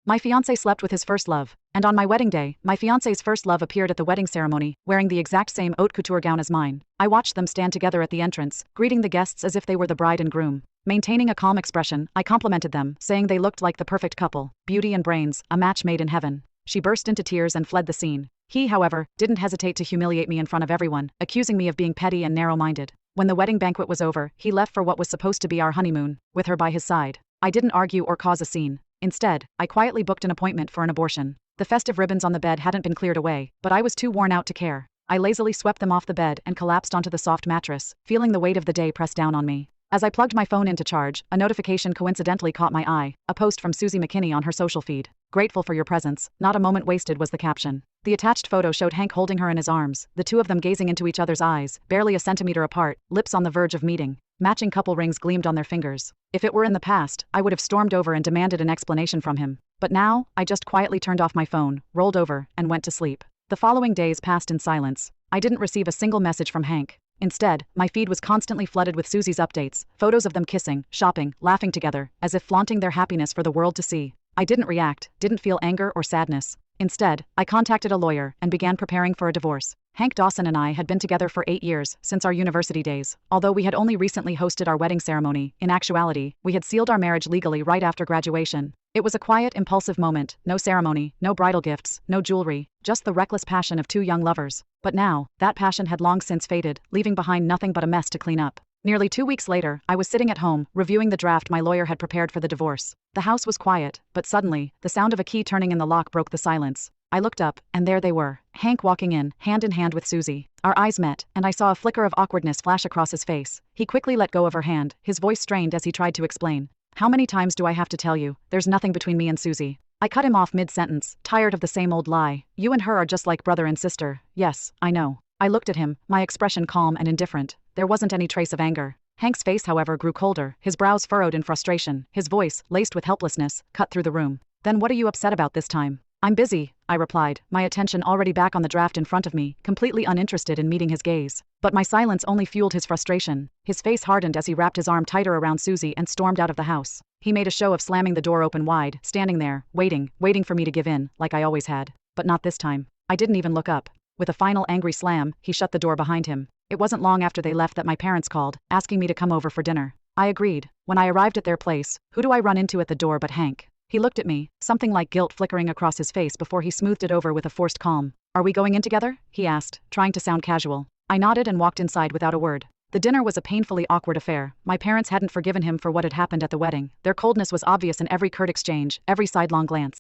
My fiancé slept with his first love, and on my wedding day, my fiancé's first love appeared at the wedding ceremony, wearing the exact same haute couture gown as mine. I watched them stand together at the entrance, greeting the guests as if they were the bride and groom. Maintaining a calm expression, I complimented them, saying they looked like the perfect couple, beauty and brains, a match made in heaven. She burst into tears and fled the scene. He, however, didn't hesitate to humiliate me in front of everyone, accusing me of being petty and narrow-minded. When the wedding banquet was over, he left for what was supposed to be our honeymoon, with her by his side. I didn't argue or cause a scene. Instead, I quietly booked an appointment for an abortion. The festive ribbons on the bed hadn't been cleared away, but I was too worn out to care. I lazily swept them off the bed and collapsed onto the soft mattress, feeling the weight of the day press down on me. As I plugged my phone into charge, a notification coincidentally caught my eye, a post from Susie McKinney on her social feed. "Grateful for your presence, not a moment wasted," was the caption. The attached photo showed Hank holding her in his arms, the two of them gazing into each other's eyes, barely a centimeter apart, lips on the verge of meeting. Matching couple rings gleamed on their fingers. If it were in the past, I would have stormed over and demanded an explanation from him. But now, I just quietly turned off my phone, rolled over, and went to sleep. The following days passed in silence. I didn't receive a single message from Hank. Instead, my feed was constantly flooded with Susie's updates, photos of them kissing, shopping, laughing together, as if flaunting their happiness for the world to see. I didn't react, didn't feel anger or sadness. Instead, I contacted a lawyer and began preparing for a divorce. Hank Dawson and I had been together for 8 years, since our university days. Although we had only recently hosted our wedding ceremony, in actuality, we had sealed our marriage legally right after graduation. It was a quiet, impulsive moment, no ceremony, no bridal gifts, no jewelry, just the reckless passion of two young lovers. But now, that passion had long since faded, leaving behind nothing but a mess to clean up. Nearly 2 weeks later, I was sitting at home, reviewing the draft my lawyer had prepared for the divorce. The house was quiet, but suddenly, the sound of a key turning in the lock broke the silence. I looked up, and there they were, Hank walking in hand with Susie. Our eyes met, and I saw a flicker of awkwardness flash across his face. He quickly let go of her hand, his voice strained as he tried to explain. "How many times do I have to tell you? There's nothing between me and Susie." I cut him off mid-sentence, tired of the same old lie. "You and her are just like brother and sister." "Yes, I know." I looked at him, my expression calm and indifferent. There wasn't any trace of anger. Hank's face, however, grew colder, his brows furrowed in frustration, his voice, laced with helplessness, cut through the room. "Then what are you upset about this time?" "I'm busy," I replied, my attention already back on the draft in front of me, completely uninterested in meeting his gaze. But my silence only fueled his frustration. His face hardened as he wrapped his arm tighter around Susie and stormed out of the house. He made a show of slamming the door open wide, standing there, waiting for me to give in, like I always had. But not this time. I didn't even look up. With a final angry slam, he shut the door behind him. It wasn't long after they left that my parents called, asking me to come over for dinner. I agreed. When I arrived at their place, who do I run into at the door but Hank? He looked at me, something like guilt flickering across his face before he smoothed it over with a forced calm. "Are we going in together?" he asked, trying to sound casual. I nodded and walked inside without a word. The dinner was a painfully awkward affair. My parents hadn't forgiven him for what had happened at the wedding. Their coldness was obvious in every curt exchange, every sidelong glance.